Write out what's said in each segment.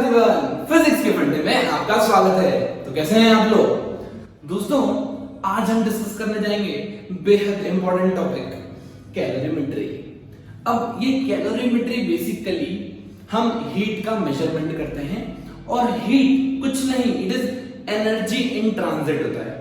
Everyone, physics के फंडे में आपका स्वागत है। तो कैसे हैं आप लोग? दोस्तों, आज हम डिस्कस करने जाएंगे बेहद इंपॉर्टेंट टॉपिक कैलोरीमेट्री। अब ये कैलोरीमेट्री बेसिकली हम हीट का मेजरमेंट करते हैं और हीट कुछ नहीं, it is energy in transit होता है।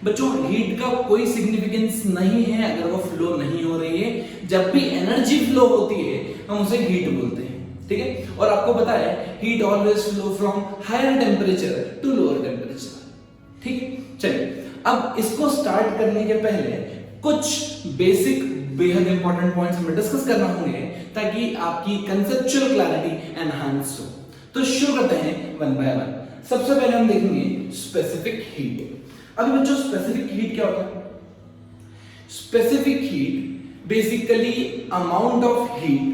बच्चों, हीट का कोई सिग्निफिकेंस नहीं है अगर वो फ्लो नहीं हो रही है। जब भी एनर्जी फ्लो होती है हम उसे हीट बोलते हैं, ठीक है। और आपको पता है heat always flow from higher temperature to lower temperature, ठीक है। चलिए, अब इसको स्टार्ट करने के पहले कुछ बेसिक बेहद इंपॉर्टेंट पॉइंट्स हमें डिस्कस करना होंगे ताकि आपकी कंसेप्चुअल क्लैरिटी एनहांस हो। तो शुरू करते हैं वन बाय वन। सबसे पहले हम देखेंगे स्पेसिफिक हीट। अभी बच्चों, स्पेसिफिक हीट क्या होता है? Specific heat basically amount of heat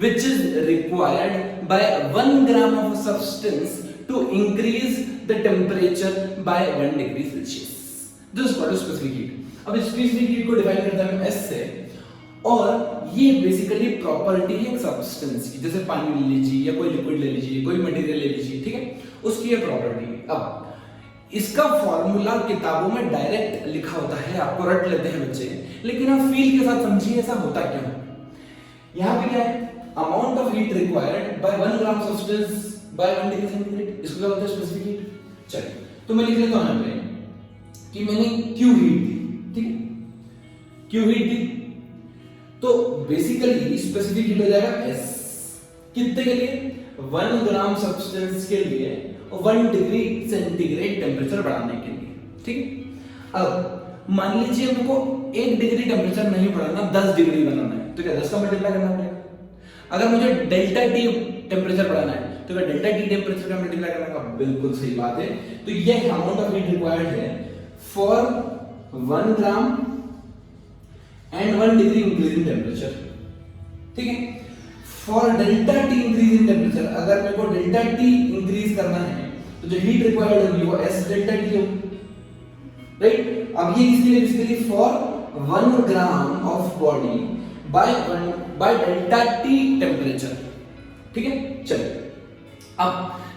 which is required by 1 gram of a substance to increase the temperature by 1 degree Celsius. This is called specific heat. अब specific heat को define करते हैं S से, और ये बेसिकली प्रॉपर्टी है एक substance की। जैसे पानी ले लीजिए या कोई लिक्विड ले लीजिए, कोई मटेरियल ले लीजिए, ठीक है, उसकी ये प्रॉपर्टी है। अब इसका फॉर्मूला किताबों में डायरेक्ट लिखा होता है, आपको रट लेते हैं बच्चे, लेकिन आप फील के साथ समझिए ऐसा होता क्यों है। यहाँ पे क्या है? Amount of heat required by 1 gram substance by 1 degree centigrade. इसको क्या बोलते हैं? Specific heat. चलिए, तो मैं लिख लेता हूं यहां पे कि मैंने क्यू हीट दी, ठीक है, क्यू हीट दी, तो बेसिकली स्पेसिफिक हीट हो जाएगा एस। कितने के लिए? 1 ग्राम सब्सटेंस के लिए 1 डिग्री सेंटीग्रेड टेम्परेचर बढ़ाने के लिए, ठीक है। अब मान लीजिए हमको 1 डिग्री टेम्परेचर नहीं बढ़ाना, 10 डिग्री बनाना है, तो क्या 10 का मल्टीप्लाई करना पड़ेगा। अगर मुझे डेल्टा टी टेम्परेचर बढ़ाना है तो क्या डेल्टा टी टेम्परेचर का मल्टीप्लाई करना होगा? बिल्कुल सही बात है। तो ये अमाउंट ऑफ हीट रिक्वायर्ड है for 1 gram and 1 degree increase in temperature, ठीक है। For delta T increase in temperature, अगर मेरे को डेल्टा टी इंक्रीज करना है तो जो हीट रिक्वायर्ड होगी वो एस डेल्टा टी होगी, राइट। अब ये किसके लिए? Basically for 1 gram of body by delta T temperature, ठीक है। चलिए, अब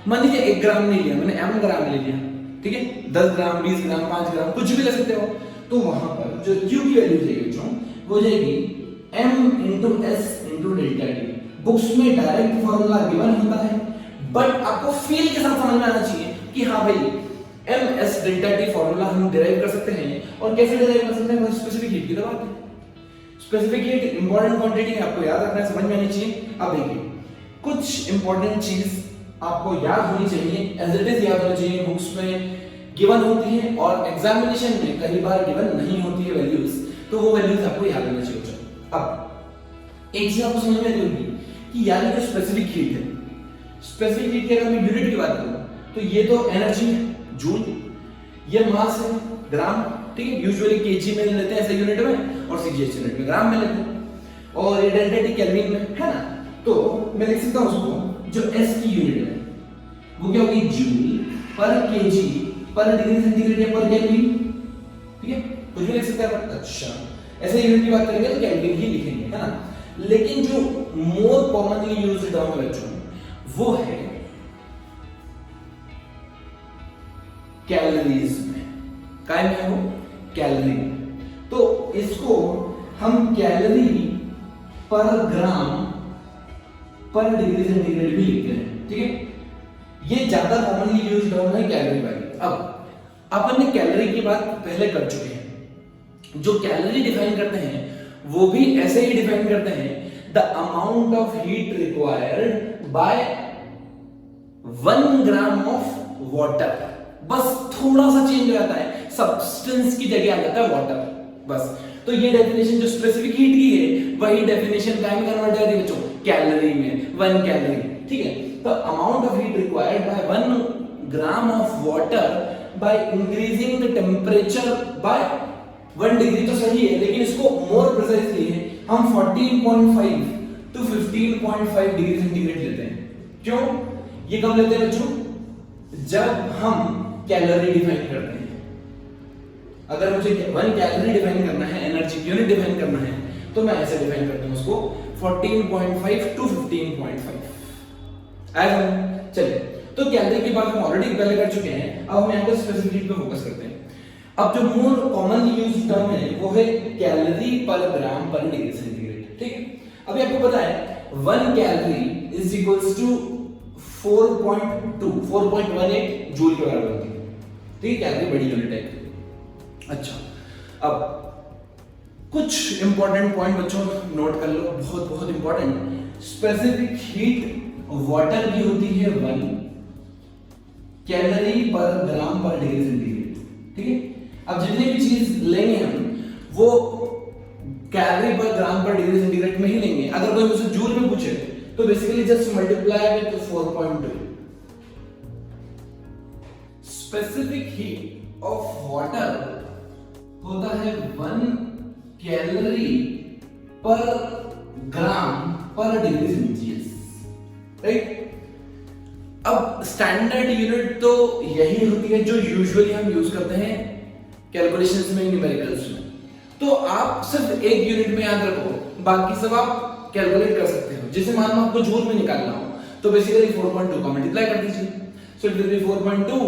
मान लीजिए 1 ग्राम नहीं लिया मैंने, m ग्राम ले लिया, ठीक है। 10 ग्राम, 20 ग्राम, 5 ग्राम, कुछ भी ले सकते हो। तो वहां पर जो q की वैल्यू जाएगी जो वो जाएगी m into s into delta T. Books में डायरेक्ट फॉर्मूला गिवन होता है, बट आपको फील के साथ समझ में आना चाहिए कि हाँ भाई m s delta T formula हम डिराइव कर सकते हैं। और कैसे डिराइव कर सकते हैं? स्पेसिफिक हीट की दबाव है। स्पेसिफिक हीट इंपॉर्टेंट क्वांटिटी है, आपको याद रखना है, समझ में आनी चाहिए। अब देखिए, कुछ इंपॉर्टेंट चीज आपको याद होनी चाहिए, एज इट इज याद होनी चाहिए। बुक्स में गिवन होती है और एग्जामिनेशन में कई बार गिवन नहीं होती है वैल्यूज, तो वो वैल्यूज आपको याद होनी चाहिए। अब एक चीज आपको समझ में आनी होगी कि यार ये जो स्पेसिफिक हीट है, स्पेसिफिक हीट की अगर मैं यूनिट की बात करूं तो ये तो एनर्जी है, जूल, ये मास है, ग्राम, ठीक है। यूजुअली केजी में लेते हैं ऐसे यूनिट में, और सीजीएच यूनिट में, ग्राम में लेते हैं, और ये डेल्टा टी केल्विन में है ना। तो मैं लिख सकता हूं उसको, जो एस की यूनिट है वो क्या होगी? जूल पर केजी पर डिग्री सेंटीग्रेड या पर केल्विन, ठीक है, कुछ भी लिख सकते हैं। अच्छा, ऐसे यूनिट की बात करेंगे तो केल्विन ही लिखेंगे, है ना। लेकिन जो मोर कॉमनली यूज्ड टर्म है बच्चों वो है कैलोरीज में। काय में है वो? कैलोरी। तो इसको हम कैलोरी पर ग्राम पर डिग्री सेंटीग्रेड भी लिखते हैं, ठीक है। ये ज्यादा कॉमनली यूज्ड टर्म है कैलोरी वाली। अब अपन ने कैलोरी की बात पहले कर चुके हैं। जो कैलोरी डिफाइन करते हैं वो भी ऐसे ही डिफाइन करते हैं, the amount of heat required by 1 gram of water. बस थोड़ा सा चेंज हो जाता है, सब्सटेंस की जगह आ जाता है वाटर, बस। तो ये डेफिनेशन जो स्पेसिफिक हीट की है वही डेफिनेशन काय में कन्वर्ट हो जाती है बच्चों? कैलोरी में, 1 कैलोरी, ठीक है। तो amount of heat required by 1 gram of water by increasing the temperature by 1 degree, तो सही है, लेकिन इसको मोर प्रिसाइजली हम 14.5 टू 15.5 डिग्री सेंटीग्रेड लेते हैं। क्यों ये कब लेते हैं बच्चों? जब हम कैलोरी डिफाइन करते हैं। अगर मुझे 1 कैलोरी डिफाइन करना है, एनर्जी यूनिट डिफाइन करना है, तो मैं ऐसे डिफाइन करता हूं उसको 14.5 टू 15.5। आया? चलिए, तो कैलोरी की बात हम ऑलरेडी पहले कर चुके हैं, अब हम यहाँ पे स्पेसिफिक हीट पे फोकस करते हैं। अब जो मोर कॉमन यूज टर्म है वो है कैलोरी पर ग्राम पर डिग्री सेंटीग्रेड, ठीक है। अभी आपको पता है 1 calorie is equals to 4.18 joule के बराबर होती है, ठीक है। कैलोरी बड़ी यूनिट है। अच्छा, अब कुछ इंपॉर्टेंट पॉइंट बच्चों नोट कर लो, बहुत बहुत इंपॉर्टेंट। स्पेसिफिक हीट वाटर की होती है 1 कैलोरी पर ग्राम पर डिग्री सेंटीग्रेड, ठीक है। अब जितनी भी चीज लेंगे हम वो कैलोरी पर ग्राम पर डिग्री सेंटीग्रेड में ही लेंगे। अगर कोई मुझसे जूल में पूछे तो basically just multiply with 4.2। Specific heat of water होता है 1 कैलोरी पर ग्राम पर डिग्री सेल्सियस, राइट। अब स्टैंडर्ड यूनिट तो यही होती है जो यूजुअली हम यूज करते हैं कैलकुलेशंस में, न्यूमेरिकल्स में। तो आप सिर्फ एक यूनिट में याद रखो, बाकी सब आप कैलकुलेट कर सकते हो। जैसे मान लो आपको जूल में निकालना हो तो बेसिकली 4.2 का मल्टीप्लाई कर दीजिए, so it will be 4.2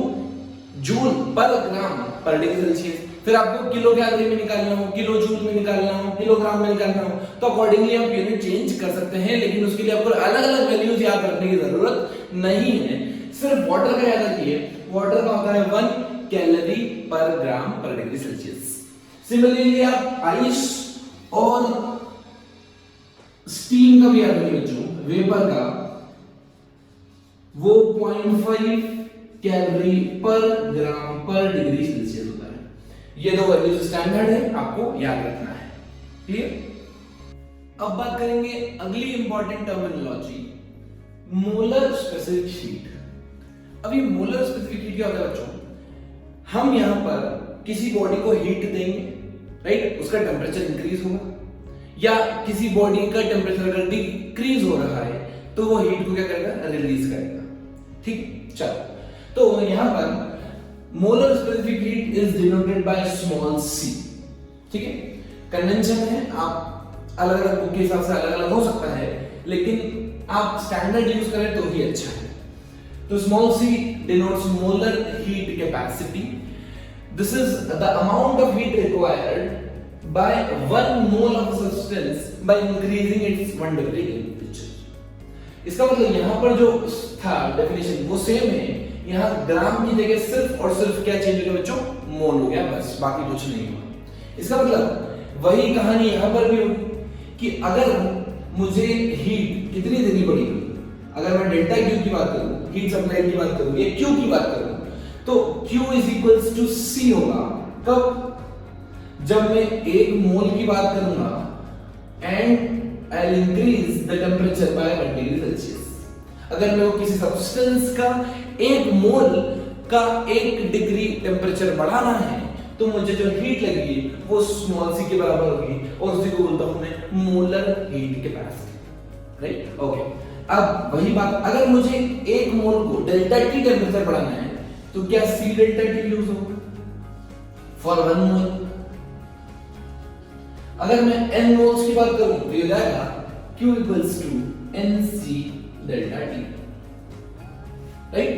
joule per gram पर डिग्री सेल्सियस। फिर आपको किलो कैलोरी में निकालना हो, किलो जूल में निकालना हो, किलोग्राम में निकालना हो, तो अकॉर्डिंगली आप यूनिट चेंज कर सकते हैं, लेकिन उसके लिए आपको अलग अलग वैल्यूज याद रखने की जरूरत नहीं है। सिर्फ वाटर का याद रखिए, वाटर का होता है 1 कैलोरी पर ग्राम पर डिग्री सेल्सियस। सिमिलरली आप आइस और स्टीम का भी याद रखिए बच्चों, वेपर का वो 0.5 कैलोरी पर ग्राम पर डिग्री सेल्सियस होता है। ये दो वैल्यूज स्टैंडर्ड है, आपको याद रखना है, क्लियर। अब बात करेंगे अगली important terminology, molar specific heat. अभी मोलर स्पेसिफिक हीट क्या होता है बच्चों, हम यहां पर किसी बॉडी को हीट देंगे, राइट, उसका टेंपरेचर इंक्रीज होगा, या किसी बॉडी का टेंपरेचर अगर डिक्रीज हो रहा है तो वो हीट को क्या करेगा, रिलीज करेगा, ठीक। चलो, तो यहां पर molar specific heat is denoted by small C, ठीक है। कन्वेंशन है, आप अलग अलग बुक के हिसाब से अलग अलग हो सकता है, लेकिन आप स्टैंडर्ड यूज करें तो ही अच्छा है। तो small C denotes molar heat capacity. This is the amount of heat required by 1 mole of substance by increasing its 1 degree temperature. इसका मतलब यहाँ पर जो था डेफिनेशन वो सेम है, यहाँ ग्राम की जगह सिर्फ और सिर्फ क्या चेंज हो गया बच्चों, मोल हो गया, बस बाकी कुछ नहीं हुआ। इसका मतलब वही कहानी यहाँ पर भी होगी कि अगर मुझे हीट कितनी देनी पड़ेगी, अगर मैं डेल्टा क्यू की बात करूं, हीट सप्लाई की बात करूं, या क्यू की बात करूं, तो Q is equals to C होगा। कब? जब मैं 1 मोल की बात करूंगा and I will increase the temperature by 1 degree Celsius. अगर मैं किसी सब्सटेंस का 1 मोल का 1 डिग्री टेंपरेचर बढ़ाना है तो मुझे जो हीट लगेगी वो स्मॉल सी के बराबर होगी, और उसी को बोलता हूं मैं molar heat capacity, right. Okay, अब वही बात, अगर मुझे 1 मोल को डेल्टा टी टेंपरेचर बढ़ाना है तो क्या सी डेल्टा टी यूज होगा फॉर 1 मोल। अगर मैं n मोल्स की बात करूं तो ये जाएगा Q equals to nc delta T, right.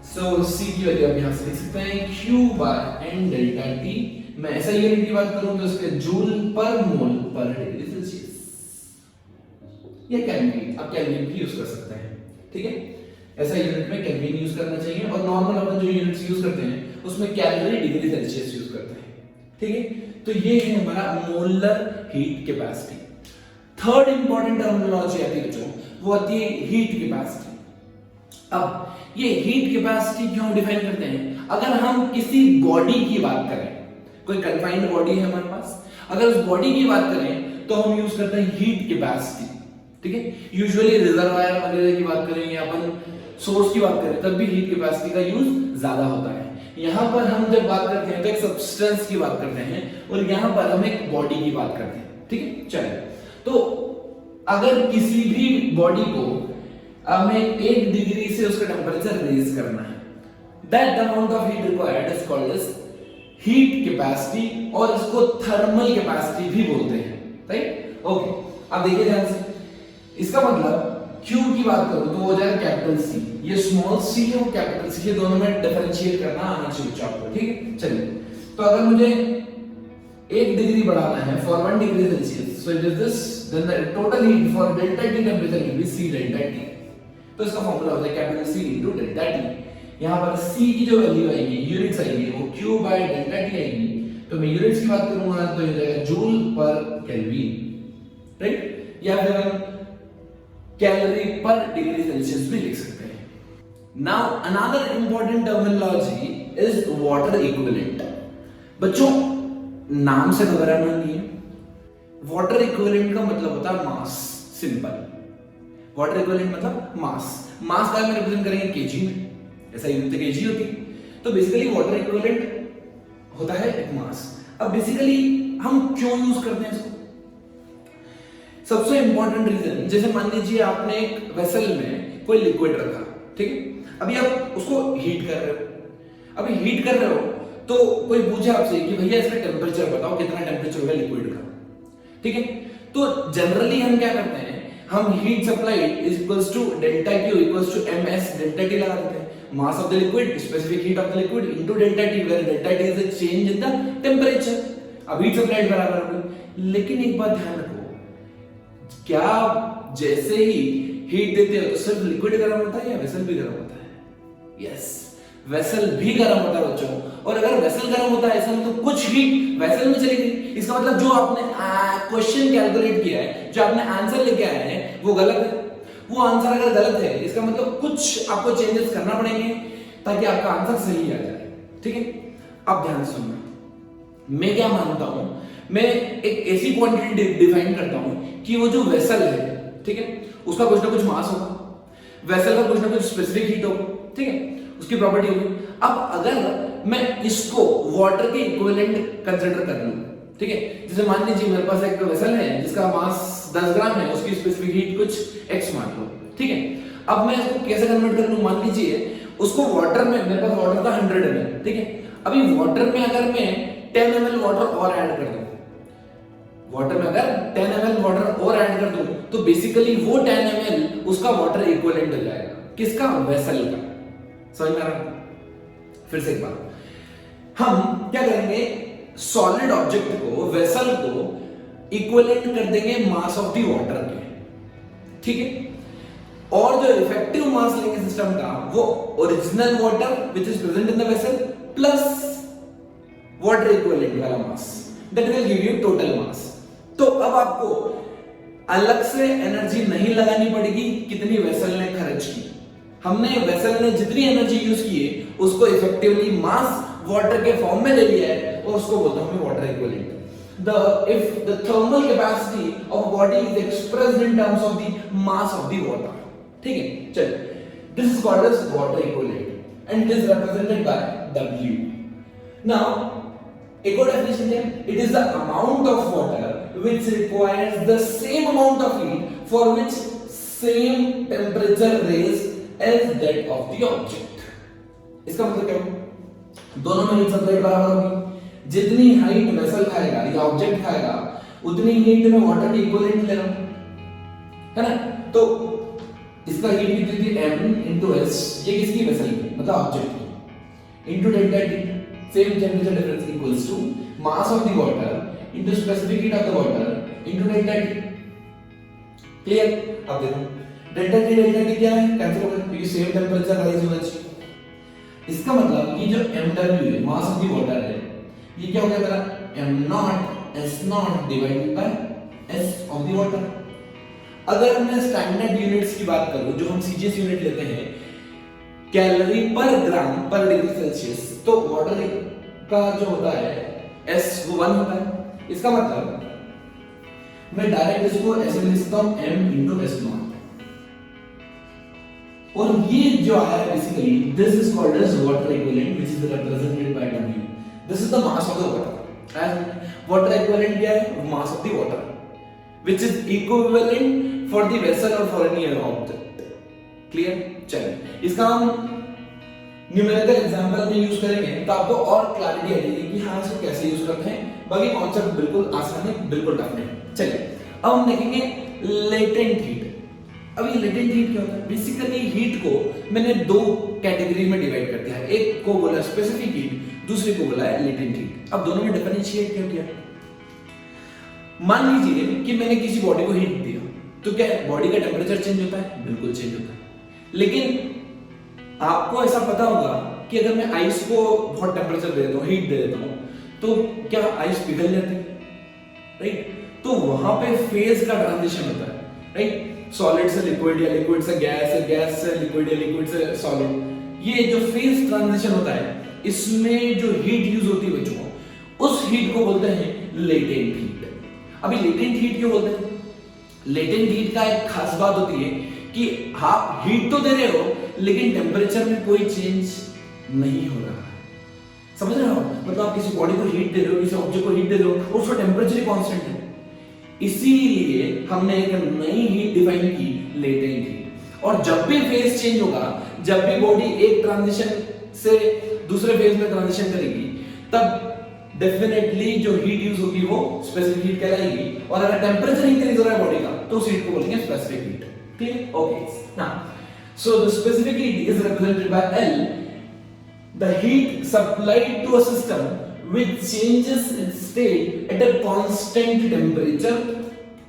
So C की वैल्यू आप यहां से लिख सकते हैं Q बाय n डेल्टा टी। मैं ऐसा यूनिट की बात करूं तो इसके जूल पर मोल पर डिग्री सेल्सियस, या केल्विन, आप केल्विन भी यूज कर सकते हैं, ठीक है। ऐसा यूनिट में केल्विन यूज करना चाहिए, और नॉर्मल अपन जो यूनिट्स यूज करते हैं उसमें कैलोरी डिग्री सेल्सियस यूज करते हैं, ठीक है। तो ये है हमारा molar heat capacity. Third important terminology आती है बच्चों, वो आती है हीट कैपेसिटी। अब ये हीट कैपेसिटी क्यों डिफाइन करते हैं, अगर हम किसी बॉडी की बात करें, कोई कंफाइंड बॉडी है हमारे पास, अगर उस बॉडी की बात करें तो हम यूज करते हैं हीट कैपेसिटी, ठीक है। यूजुअली रिजर्वायर वगैरह की बात करें या अपन सोर्स की बात करें तब भी हीट कैपेसिटी का यूज ज्यादा होता है। यहां पर हम जब बात करते हैं तो एक सब्सटेंस की बात करते हैं, और यहां पर हम एक बॉडी की बात करते हैं, ठीक है। चलिए, तो अगर किसी भी बॉडी को हमें 1 डिग्री से उसका टेंपरेचर रेज करना है, that amount of heat required is called as heat capacity, और इसको थर्मल कैपेसिटी भी बोलते हैं, राइट। ओके, अब देखिए ध्यान से, इसका मतलब Q की बात करूं तो हो जाएगा कैपिटल C, ये स्मॉल c है वो कैपिटल C, ये दोनों में डिफरेंशिएट करना आना चाहिए आपको, ठीक है। चलिए, तो अगर मुझे 1 डिग्री बढ़ाना है for 1 degree Celsius, so it is this, then the total heat for delta T temperature will be C delta T। तो इसका फार्मूला होता है capital C into delta T। यहां पर C की जो वैल्यू आएगी, यूनिट्स आएगी, वो Q बाय डेल्टा T आएगी। तो मैं यूनिट्स की बात करूंगा तो ये जाएगा जूल पर केल्विन, राइट, या फिर हम कैलोरी पर डिग्री सेल्सियस भी लिख सकते हैं। Now another important terminology is water equivalent. बच्चों, नाम से घबराना नहीं है, वाटर इक्विवेलेंट का मतलब होता है मास, सिंपल। वाटर इक्विवेलेंट मतलब मास, मास का हम रिप्रेजेंट करेंगे केजी में, ऐसा यूनिट केजी होती है। तो बेसिकली वाटर इक्विवेलेंट होता है एक मास। अब बेसिकली हम क्यों यूज करते हैं इसको? सबसे इंपॉर्टेंट रीजन, जैसे मान लीजिए आपने एक वेसल में कोई लिक्विड रखा, ठीक है, अभी आप उसको हीट कर रहे हो। अभी हीट कर रहे हो तो कोई पूछे आपसे कि भैया इसका टेम्परेचर बताओ, कितना टेम्परेचर होगा लिक्विड का, ठीक है। तो जनरली हम क्या करते हैं, हम heat supply is equals to delta Q equals to ms delta T लगा देते हैं, mass of the liquid, specific heat of the liquid into delta T, where delta T is the change in the temperature। अब heat supply बराबर होगी। लेकिन एक बात ध्यान रखो, क्या जैसे ही हीट देते हो तो सिर्फ लिक्विड गर्म होता है या वेसल भी गर्म होता है? यस, वेसल भी गर्म होता है बच्चों। और अगर वेसल गर्म होता है ऐसा मतलब कुछ हीट वेसल में चली गई, इसका मतलब जो आपने क्वेश्चन कैलकुलेट किया है, जो आपने आंसर लेके आए हैं वो गलत है। वो आंसर अगर गलत है इसका मतलब कुछ आपको चेंजेस करना पड़ेंगे ताकि आपका आंसर सही आ जाए, ठीक है। अब ध्यान सुनना, मैं क्या मानता हूं, मैं एक ऐसी क्वांटिटी डिफाइन करता हूं कि वो जो वेसल है, ठीक है, उसका कुछ ना कुछ मास होगा, वेसल का कुछ ना कुछ स्पेसिफिक हीट होगा, ठीक है, उसकी प्रॉपर्टी होगी। अब अगर मैं इसको वाटर के इक्विवेलेंट कंसीडर कर लूं, ठीक है, जैसे मान लीजिए मेरे पास एक वेसल है जिसका मास 10 ग्राम है, उसकी स्पेसिफिक हीट कुछ x मान लो, ठीक है। अब मैं इसको कैसे कन्वर्ट कर लूं, मान लीजिए उसको वाटर में, मेरे पास वाटर था 100 ml, ठीक है। अभी वाटर में अगर मैं 10 ml वाटर और ऐड कर दूं, वाटर में अगर 10 ml वाटर और ऐड कर दूं तो बेसिकली वो 10 ml उसका वाटर इक्विवेलेंट हो जाएगा, किसका? वेसल का। समझ में आ रहा? फिर से एक बार, हम क्या करेंगे, सॉलिड ऑब्जेक्ट को, वेसल को इक्विवेलेंट कर देंगे मास ऑफ द वाटर के, ठीक है। और जो इफेक्टिव मास लेंगे सिस्टम का, वो original water which is present in the vessel plus water equivalent वाला mass, that will give you total mass. तो अब आपको अलग से एनर्जी नहीं लगानी पड़ेगी कितनी वेसल ने खर्च की। हमने वेसल ने जितनी एनर्जी यूज की है उसको इफेक्टिवली मास वाटर के फॉर्म में ले लिया है और उसको बोलते हैं water equivalent. If the thermal capacity of a body is expressed in terms of the mass of the water, ठीक है, चलिए, this is called as water equivalent and it is represented by W. Now, एक और definition है, it is the amount of water which requires the same amount of heat for which same temperature raised as that of the object। इसका मतलब क्या है? दोनों में heat supply बराबर होगी, जितनी हाइट वेसल खाएगा या ऑब्जेक्ट खाएगा उतनी हीट में वाटर की इक्विवेलेंट ले रहा हूं, है ना। तो इसका हीट कितनी थी, m into s, ये किसकी? वेसल की, मतलब ऑब्जेक्ट की, into delta T, same temperature difference equals to mass of the water into specific heat of the water into delta T। Clear? अब देखो डेल्टा T क्या है, कैंसिल हो गया क्योंकि सेम टेंपरेचर राइज होना चाहिए। इसका मतलब कि जो mw है, मास ऑफ द वाटर है, ये क्या हो गया मेरा, m0 s0 divided by s of the water. अगर मैं स्टैंडर्ड यूनिट्स की बात करूं, जो हम सीजीएस यूनिट लेते हैं, कैलोरी पर ग्राम पर डिग्री सेल्सियस, तो वाटर का जो होता है s वो 1 होता है। इसका मतलब मैं डायरेक्ट इसको ऐसे लिख सकता हूं m into s0, और ये जो आया है basically this is called as water equivalent which is represented by W। This is the mass of the water. And water equivalent क्या है? Mass of the water which is equivalent for the vessel और for any other object. Clear? चलिए, इसका हम numerical example में use करेंगे तो आपको और क्लैरिटी आ जाएगी कि हां इसको कैसे यूज करते हैं। बाकी कॉन्सेप्ट बिल्कुल आसान है, बिल्कुल टफ नहीं। चलिए, अब हम देखेंगे लेटेंट हीट। अब ये लेटेंट हीट क्या होता है? बेसिकली हीट को मैंने दो कैटेगरी में डिवाइड कर दिया है, एक को बोला स्पेसिफिक हीट, दूसरे को बोला है लेटेंट हीट। अब दोनों में डिफरेंशिएट क्या किया? मान लीजिए कि मैंने किसी बॉडी को हीट दिया, तो क्या बॉडी का टेम्परेचर चेंज होता है? बिल्कुल चेंज होता है। लेकिन आपको ऐसा पता होगा कि अगर मैं आइस को बहुत टेम्परेचर दे देता हूँ, हीट दे देता हूँ, तो क्या आइस पिघल जाती है? राइट? तो वहां पे फेज का ट्रांजिशन होता है, राइट? सॉलिड से लिक्विड या लिक्विड से गैस, गैस से लिक्विड या लिक्विड से सॉलिड, ये जो फेज ट्रांजिशन होता है, इसमें जो हीट यूज होती है बच्चों, उस हीट को बोलते हैं लेटेंट हीट। अभी लेटेंट हीट क्यों बोलते हैं? लेटेंट हीट का एक खास बात होती है कि आप हीट तो दे रहे हो, लेकिन टेम्परेचर में कोई चेंज नहीं हो रहा है। समझ रहे हो? मतलब आप किसी बॉडी को हीट दे रहे हो, किसी ऑब्जेक्ट को हीट दे रहे हो, और उसका टेम्परेचर ही कांस्टेंट है। इसीलिए हमने एक नई हीट डिफाइन की, लेटेंट हीट। और जब भी फेज चेंज होगा, जब भी बॉडी एक ट्रांजिशन से दूसरे फेज में ट्रांजिशन करेगी, तब डेफिनेटली जो हीट यूज होगी वो स्पेसिफिक हीट कहलाएगी। और अगर टेम्परेचर इंक्रीज हो रहा है बॉडी का, तो उस हीट को बोलेंगे specific heat. Clear? Okay. Now so the specific heat is represented bye L, the heat supplied to a system which changes its state at a constant temperature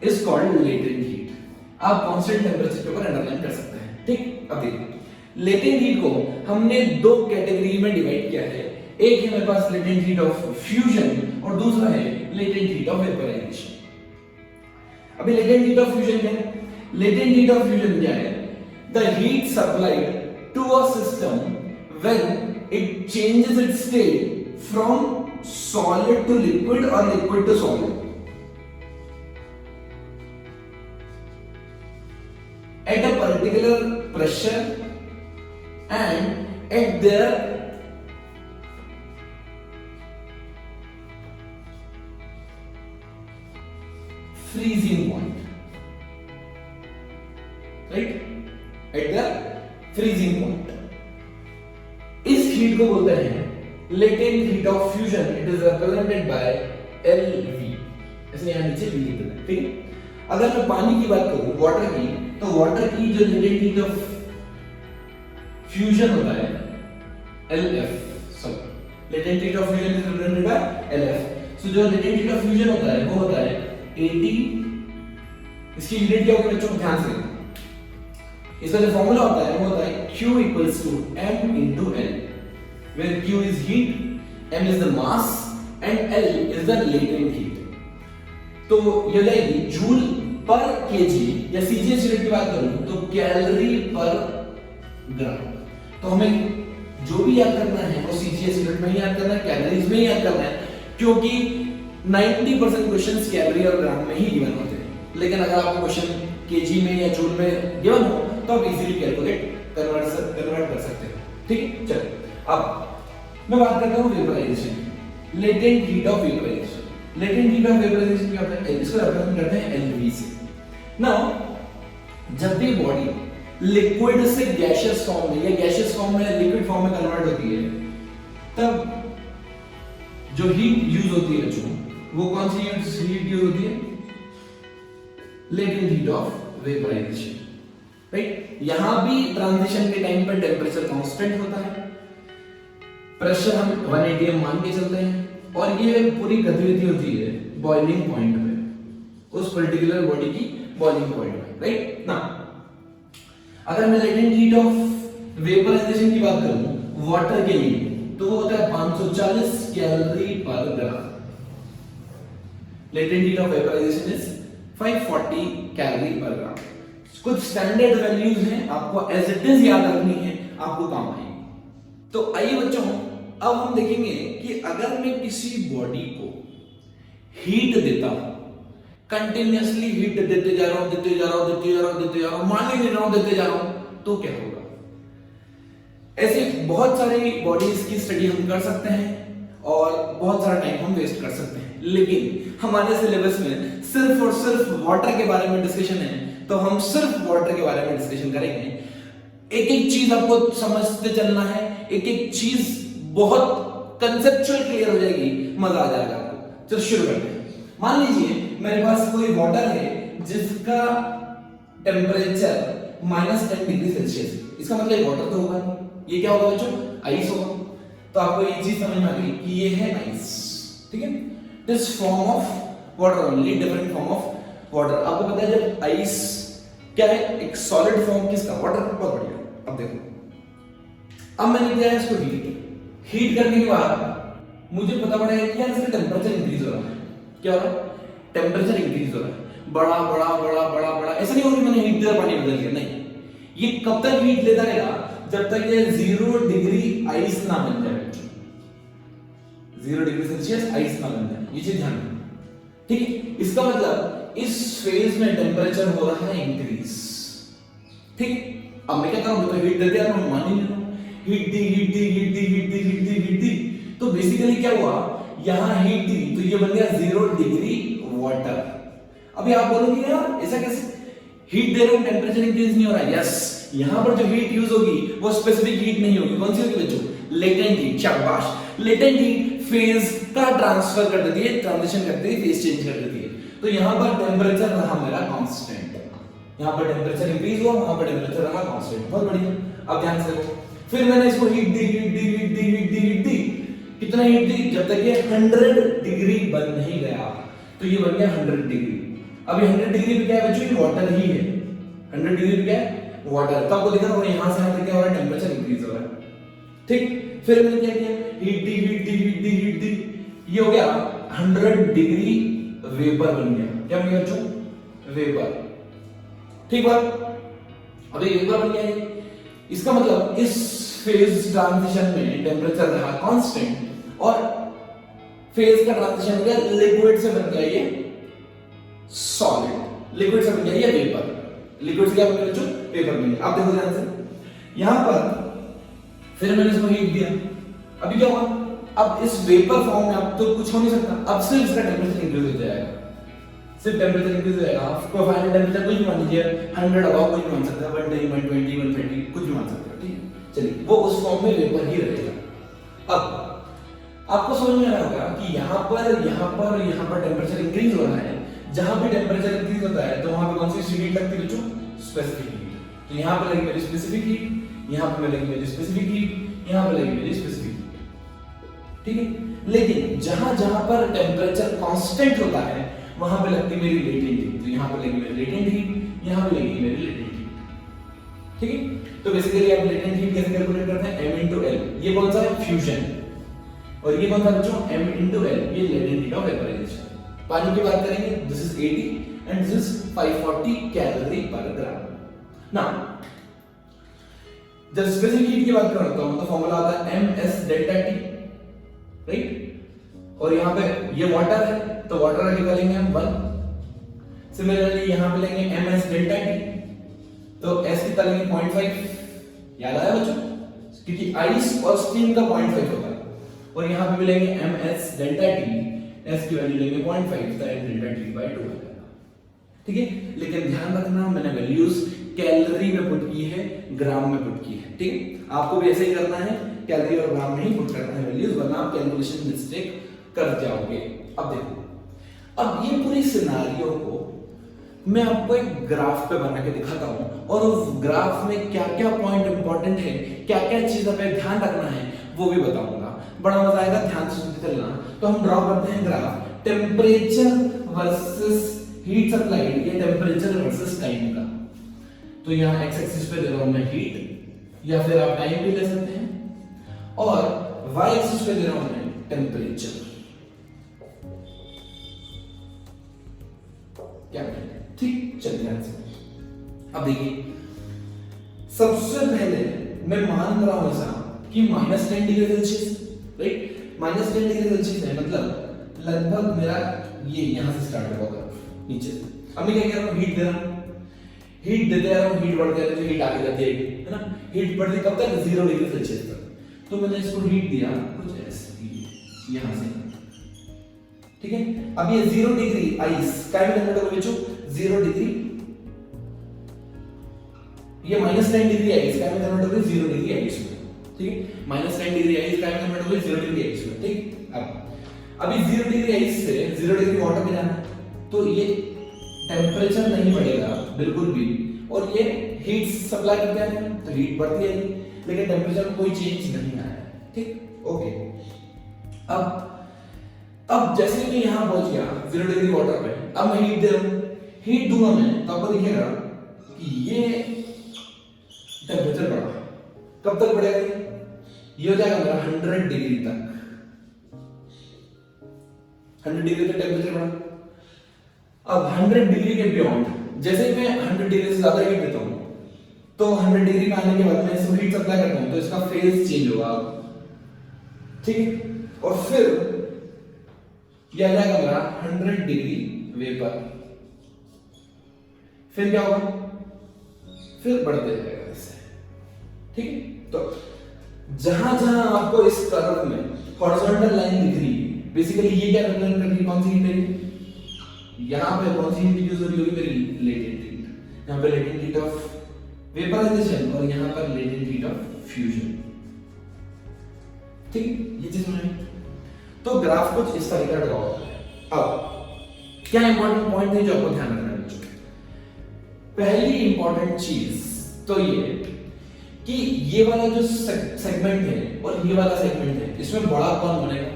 is called latent heat. आप constant temperature के ऊपर underline कर सकते हैं, ठीक? अब देखिए latent heat को हमने दो कैटेगरी में डिवाइड किया है। एक है मेरे पास latent heat of fusion और दूसरा है latent heat of vaporization। अभी latent heat of fusion क्या है? latent heat of fusion क्या है? The heat supplied to a system when it changes its state from solid to liquid or liquid to solid at a particular pressure and at their freezing point, right? At the freezing point. इस heat को बोलते हैं latent heat of fusion. It is represented bye LV, ऐसे यहां नीचे V लिख देना, ठीक है? अगर मैं पानी की बात करूं, वाटर की, तो वाटर की जो लेटेंट हीट ऑफ फ्यूजन होता है LF, sorry latent heat of fusion is represented bye LF। सो जो लेटेंट हीट ऑफ फ्यूजन होता है वो होता है AT, इसकी यूनिट क्या होगी बच्चों, ध्यान से। इसका जो फॉर्मूला होता है वो होता है Q equals to M into L, where Q is heat, M is the mass and L is the latent heat। तो ये जाएगी जूल पर केजी, या सीजीएस यूनिट की बात करूं तो कैलोरी पर ग्राम। तो हमें जो भी याद करना है वो सीजीएस यूनिट में ही याद करना है, कैलोरीज में ही याद करना है, क्योंकि 90% क्वेश्चंस कैलोरी और ग्राम में ही गिवन होते हैं। लेकिन अगर आपको क्वेश्चन केजी में या जूल में गिवन हो तो आप इजीली कैलकुलेट कन्वर्ट कर सकते हैं, ठीक है? चलो अब मैं बात करता हूं vaporisation, latent heat of vaporisation. Latent heat of vaporisation क्या होता है? इसको रिप्रेजेंट करते हैं LV से। नाउ जब भी बॉडी लिक्विड से गैसियस फॉर्म में या गैसियस फॉर्म में लिक्विड फॉर्म में कन्वर्ट होती है, तब जो हीट यूज होती है बच्चों, वो कौन सी हीट यूज होती है? Latent heat of vaporisation, right? यहां भी ट्रांजिशन के टाइम पर टेम्परेचर कांस्टेंट होता है, प्रेशर हम 1 atm मान के चलते हैं, और ये पूरी गतिविधि होती है बॉइलिंग पॉइंट पे, उस पर्टिकुलर बॉडी की बॉइलिंग पॉइंट पे, राइट? ना अगर मैं लेटेंट हीट ऑफ वेपराइजेशन की बात करूं वाटर के लिए, तो वो होता है 540 calorie per gram. Latent heat of vaporization is 540 calorie per gram. कुछ स्टैंडर्ड वैल्यूज हैं, आपको एज इट इज याद रखनी है, आपको काम आएगी। तो आइए बच्चों, अब हम देखेंगे कि अगर मैं किसी बॉडी को हीट देता हूं, कंटिन्यूअसली हीट देते जा रहा हूं, देते जा रहा हूं, देते जा रहा हूं, देते जा रहा हूं, मान ही नहीं रहा हूं, देते जा रहा हूं, तो क्या होगा? ऐसे बहुत सारी बॉडीज की स्टडी हम कर सकते हैं और बहुत सारा टाइम हम वेस्ट कर सकते हैं, लेकिन हमारे सिलेबस में सिर्फ और सिर्फ वाटर के बारे में डिस्कशन है, तो हम सिर्फ वाटर के बारे में डिस्कशन करेंगे। एक एक चीज आपको समझते चलना है, एक एक चीज बहुत कंसेप्चुअल क्लियर हो जाएगी, मजा आ जाएगा आपको। चलो शुरू करते हैं। मान लीजिए मेरे पास कोई वाटर है जिसका टेम्परेचर -10 डिग्री सेल्सियस। इसका मतलब वाटर तो होगा नहीं, ये क्या होगा बच्चों, आइस होगा। तो आपको ये चीज समझ में आ गई कि ये है आइस, ठीक है। This form of water only, different form of water. आपको पता है जब आइस क्या है, एक सॉलिड फॉर्म किसका, वाटर का। बहुत बढ़िया। अब देखो, अब मैंने किया है इसको हीट करने के बाद मुझे पता पड़ा है कि यार इसका टेम्परेचर इंक्रीज हो रहा है। क्या हो रहा है, टेम्परेचर इंक्रीज हो रहा है, बड़ा बड़ा बड़ा बड़ा बड़ा। ऐसा नहीं होगा कि मैंने हीट दिया पानी बदल दिया, नहीं। ये कब तक हीट लेता रहेगा, जब तक ये 0 डिग्री आइस ना बन जाए। 0 डिग्री सेल्सियस आइस ना बन जाए, ये चीज ध्यान रखना, ठीक है। इसका मतलब इस फेज में टेम्परेचर हो रहा है इंक्रीज, ठीक। अब मैं क्या करूं, तो हीट देते यार, मैं मान ही नहीं रहा हूं। हीट दी हीट दी हीट दी हीट दी हीट दी हीट दी, तो बेसिकली क्या हुआ, यहां हीट दी तो ये बन गया 0 डिग्री वाटर। अभी आप बोलोगे यार ऐसा कैसे, हीट दे रहे हो टेम्परेचर इंक्रीज नहीं हो रहा है। यस, यहां पर जो हीट यूज होगी वो स्पेसिफिक हीट नहीं होगी। कौन सी होगी बच्चों, लेटेंट हीट। शाबाश, लेटेंट हीट फेज का ट्रांसफर कर देती है, ट्रांजिशन करती है, फेज चेंज कर देती है। तो यहां पर टेम्परेचर रहा मेरा कांस्टेंट, यहां पर टेम्परेचर इंक्रीज हुआ, वहां पर टेम्परेचर रहा कांस्टेंट। बहुत बढ़िया। अब ध्यान से देखो, फिर मैंने इसको हीट दी हीट दी हीट दी हीट दी हीट दी, कितना हीट दी, जब तक ये 100 डिग्री बन नहीं गया, तो ये बन गया 100 डिग्री। अब ये 100 डिग्री पे क्या है बच्चों, ये वाटर ही है। 100 डिग्री पे क्या है, वाटर। तब आपको दिखा और यहां से यहां तक क्या हो रहा है, टेम्परेचर इंक्रीज हो रहा है, ठीक। फिर मैंने क्या किया, हीट दी हीट दी हीट दी हीट दी, ये हो गया 100 डिग्री वेपर बन गया। क्या बन गया बच्चों, वेपर, ठीक बात। अब ये वेपर बन गया है, इसका मतलब इस फेज ट्रांजिशन में टेम्परेचर रहा कांस्टेंट और फेज का ट्रांजिशन हो गया लिक्विड से बन गया ये सॉलिड, लिक्विड से बन गया ये वेपर। लिक्विड से क्या बन गया बच्चों, वेपर बन गया। आप देखो ध्यान से, यहां पर फिर मैंने इसको हीट दिया, अभी क्या हुआ, अब इस वेपर फॉर्म में अब तो कुछ हो नहीं सकता, अब सिर्फ इसका टेम्परेचर इंक्रीज हो जाएगा, सिर्फ टेम्परेचर इंक्रीज हो जाएगा। आपको फाइनल टेम्परेचर कुछ भी मान लीजिए, 100 अबव कुछ भी मान सकते हैं, 110 120 130 कुछ भी मान सकते हैं, ठीक है। चलिए, वो उस फॉर्म में वेपर ही रहेगा। अब आपको समझ में आ रहा होगा कि यहां पर टेम्परेचर इंक्रीज हो रहा है। जहां भी टेम्परेचर इंक्रीज होता है तो वहां पे कौन सी हीट लगती है बच्चों, स्पेसिफिक हीट। तो यहां पर लगी मेरी स्पेसिफिक हीट, यहां पर लगी मेरी स्पेसिफिक हीट, यहां पर लगी मेरी स्पेसिफिक हीट, ठीक है। लेकिन जहां जहां पर टेम्परेचर कांस्टेंट होता है वहां पे लगती मेरी लेटेंट हीट। तो यहां पे लगी मेरी लेटेंट हीट, यहां पे लगी मेरी लेटेंट हीट, ठीक है। तो बेसिकली आप लेटेंट हीट कैसे कैलकुलेट करते हैं, m into L। ये कौन सा है, फ्यूजन। और ये कौन सा बच्चों, m into L, ये लेटेंट हीट ऑफ वेपराइजेशन। पानी की बात करेंगे, this is 80 and this is 540 calorie per gram. Now जब स्पेसिफिक हीट की बात करता हूं तो फॉर्मूला आता है ms डेल्टा t, राइट। और यहां पे ये वाटर है तो वाटर का निकालेंगे हम 1। सिमिलरली यहां पे लेंगे ms डेल्टा t, तो s कितना लेंगे 0.5। याद आया बच्चों, क्योंकि आइस और स्टीम का 0.5 होता है। और यहां पे भी लेंगे ms डेल्टा t, s की वैल्यू लेंगे 0.5, तो n डेल्टा t by 2 है, ठीक है। लेकिन ध्यान रखना मैंने वैल्यूज कैलोरी में पुट की है, ग्राम में पुट की है, ठीक है। आपको भी ऐसे ही करना है, कैलोरी और ग्राम में ही पुट करना है वैल्यूज, वरना आप कैलकुलेशन मिस्टेक कर जाओगे। अब देखो, अब ये पूरी सिनेरियो को मैं आपको एक ग्राफ पे बना के दिखाता हूं और उस ग्राफ में क्या क्या पॉइंट इंपॉर्टेंट है, क्या क्या चीज पे ध्यान रखना है वो भी बताऊंगा। बड़ा मजा आएगा, ध्यान से सुनते चलना। तो हम ड्रॉ करते हैं graph, temperature versus heat supplied, ये टेम्परेचर वर्सेस टाइम का। तो यहाँ एक्स एक्सिस पे दे रहा हूं मैं हीट, या फिर आप टाइम भी ले सकते हैं, और वाई एक्सिस पे दे रहा हूं मैं टेम्परेचर। क्या ठीक, चलिए अब देखिए, सबसे पहले मैं मान रहा हूं ऐसा कि -10 degree Celsius, right. -10 degree Celsius है, मतलब लगभग मेरा ये यहां से स्टार्ट होगा नीचे से। अब मैं क्या कह रहा हूं, हीट दे रहा हूं, हीट देते जा रहा हूं, हीट बढ़ती जाती है, हीट आगे जाती है ना। हीट बढ़ती कब तक, 0 डिग्री सेल्सियस तक। तो मैंने इसको हीट दिया कुछ ऐसे यहां से, ठीक है। अब ये 0 डिग्री आइस क्या में कन्वर्ट होगा बच्चों, 0 डिग्री, ये -10 डिग्री आइस क्या में कन्वर्ट होगा 0 डिग्री आइस में, ठीक है। -10 डिग्री आइस क्या में कन्वर्ट होगा 0 डिग्री आइस में, ठीक। अब अभी 0 डिग्री आइस से 0 डिग्री वाटर में जाना, तो ये टेम्परेचर नहीं बढ़ेगा बिल्कुल भी, और ये हीट सप्लाई करते आ रहे हैं तो हीट बढ़ती है, लेकिन टेम्परेचर में कोई चेंज नहीं आया है। ठीक, ओके। अब जैसे कि यहां पहुंच गया 0 डिग्री वाटर पे, अब मैं हीट दे रहा हूं, हीट दूंगा मैं तो आपको दिखेगा कि ये टेम्परेचर बढ़ा। कब तक बढ़ेगा? ये हो जाएगा मेरा 100 डिग्री तक, 100 डिग्री तक टेम्परेचर बढ़ा। अब 100 डिग्री के बियॉन्ड जैसे ही मैं 100 डिग्री से ज्यादा हीट देता हूं तो 100 डिग्री पे आने के बाद मैं इसको हीट सप्लाई करता हूं तो इसका फेज चेंज होगा, ठीक है। और फिर यह आ जाएगा मेरा 100 डिग्री वेपर। फिर क्या होगा? फिर बढ़ते जाएगा इससे, ठीक है। तो जहां जहां आपको इस कर्व में हॉरिजॉन्टल लाइन दिख रही है, बेसिकली ये क्या रिप्रेजेंट कर रही है? कौन सी हीट मेरी? यहां पे कौन सी हीट यूज हो रही होगी? मेरी लेटेंट हीट। यहां पे लेटेंट हीट ऑफ वेपराइजेशन और यहां पर लेटेंट हीट ऑफ फ्यूजन, ठीक, ये चीज में। तो ग्राफ कुछ इस तरीके का होता है। अब क्या इंपॉर्टेंट पॉइंट है जो आपको ध्यान रखना है बच्चों? पहली इंपॉर्टेंट चीज तो ये कि ये वाला जो सेगमेंट है और ये वाला सेगमेंट है, इसमें बड़ा कौन बनेगा?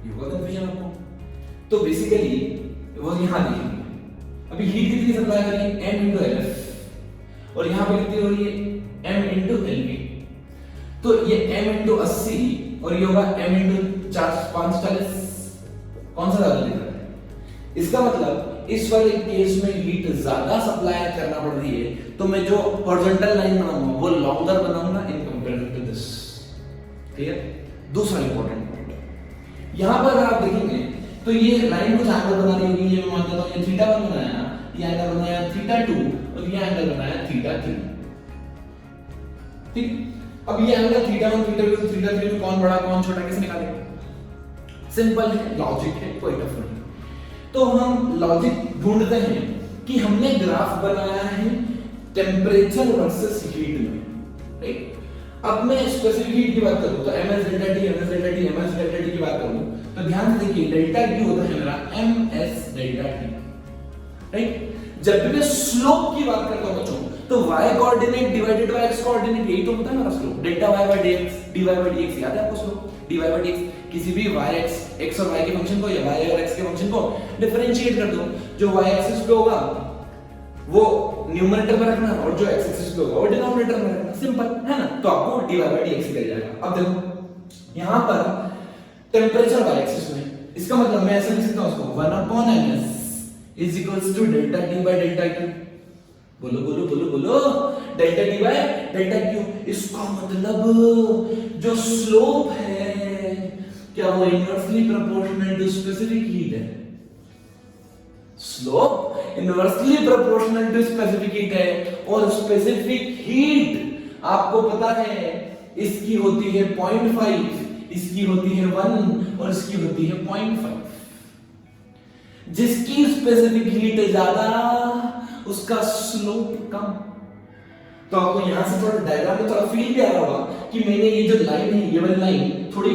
ये होगा कंफ्यूजन आपको। तो बेसिकली वो यहां देखेंगे, अभी हीट कितनी सप्लाई करी? m into Lf, और यहां पे कितनी हो रही है? m into Lv। तो ये m into 80 और ये होगा m into 540। कौन सा ज्यादा दिख रहा है? इसका मतलब इस वाले केस में हीट ज्यादा सप्लाई करना पड़ रही है, तो मैं जो हॉरिजॉन्टल लाइन बनाऊंगा वो लॉन्गर बनाऊंगा in comparison to this. Clear? दूसरा इंपॉर्टेंट पॉइंट, यहां पर अगर आप देखेंगे तो ये लाइन कुछ एंगल बना रही होगी। ये मैं मान लेता हूं ये θ1 बनाया, ये एंगल बनाया θ2 और ये एंगल बनाया θ3, ठीक। अब ये एंगल θ1 θ2 θ3 में कौन बड़ा कौन छोटा कैसे निकालेंगे? सिंपल है, लॉजिक है, कोई टफ नहीं। तो हम लॉजिक ढूंढते हैं कि हमने ग्राफ बनाया है टेम्परेचर वर्सेस हीट में, राइट। अब मैं स्पेसिफिक हीट की बात करूं तो ms delta t ms delta t ms delta t की बात करूं तो ध्यान से देखिए डेल्टा q होता है मेरा ms डेल्टा t, राइट। जब भी मैं स्लोप की बात करता हूं बच्चों तो y coordinate divided by x coordinate, यही तो होता है मेरा slope. Delta y by dx dy by dx, याद है आपको स्लोप? dy बाय dx किसी भी x और y के फंक्शन को या y और x के फंक्शन को डिफरेंशिएट कर दो, जो y एक्सिस पे होगा वो न्यूमरेटर में रखना और जो x एक्सिस पे होगा वो डिनोमिनेटर में रखना, सिंपल है ना। तो आपको dy बाय dx मिल जाएगा। अब देखो यहां पर टेंपरेचर y एक्सिस में, इसका मतलब मैं ऐसे लिख सकता हूं उसको 1/ms is equals to delta t by delta q। बोलो बोलो बोलो बोलो, delta t by delta q। इसका मतलब जो स्लोप है क्या वो inversely proportional to specific heat है? Slope inversely proportional to specific heat है, और स्पेसिफिक हीट आपको पता है इसकी होती है 0.5, इसकी होती है 1 और इसकी होती है 0.5। जिसकी स्पेसिफिक हीट ज्यादा उसका स्लोप कम। तो आपको यहां से थोड़ा डायग्राम में थोड़ा फील भी आ रहा होगा कि मैंने ये जो लाइन है, ये वाली लाइन थोड़ी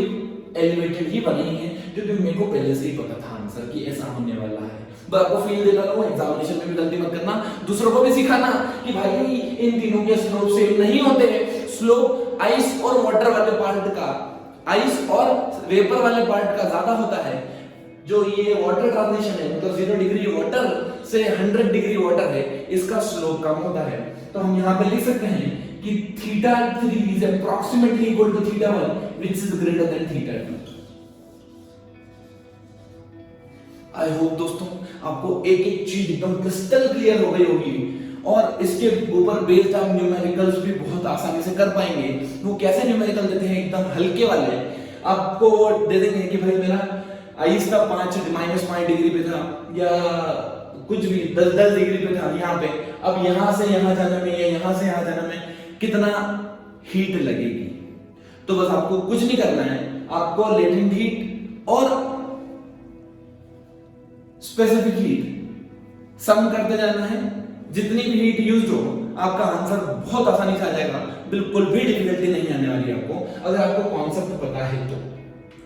एलिवेटेड ही बनाई है, क्योंकि मेरे को पहले से ही पता था आंसर कि ऐसा होने वाला है। बस आपको फील देता रहूं, एग्जामिनेशन में भी गलती मत करना, दूसरों को भी सिखाना कि भाई इन तीनों के स्लोप सेम नहीं होते हैं। स्लोप आइस और वाटर वाले पार्ट का, आइस और वेपर वाले पार्ट का ज्यादा होता है। जो ये वाटर ट्रांजिशन है, मतलब 0 डिग्री वाटर से 100 डिग्री वाटर है, इसका स्लोप कम होता है। तो हम यहां पे लिख सकते हैं कि θ3 is approximately equal to θ1 which is greater than θ2। I hope दोस्तों आपको एक एक चीज एकदम क्रिस्टल क्लियर हो गई होगी, और इसके ऊपर बेस्ड आप न्यूमेरिकल्स भी बहुत आसानी से कर पाएंगे। वो कैसे न्यूमेरिकल देते हैं? एकदम हल्के वाले आपको दे देंगे कि भाई मेरा आइस का -5 डिग्री पे था, या कुछ भी 10 डिग्री पे था यहाँ पे, अब यहां से यहां जाने में या यहां से यहां जाने में कितना हीट लगेगी। तो बस आपको कुछ नहीं करना है, आपको लेटेंट हीट और स्पेसिफिक हीट सम करते जाना है। जितनी भी हीट यूज्ड हो आपका आंसर बहुत आसानी से आ जाएगा, बिल्कुल भी डिफिकल्टी नहीं आने वाली आपको, अगर आपको कॉन्सेप्ट पता है तो।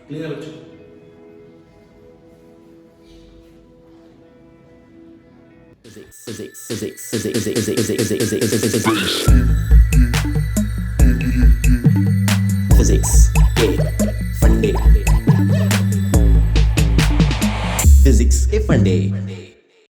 क्लियर बच्चों? Physics.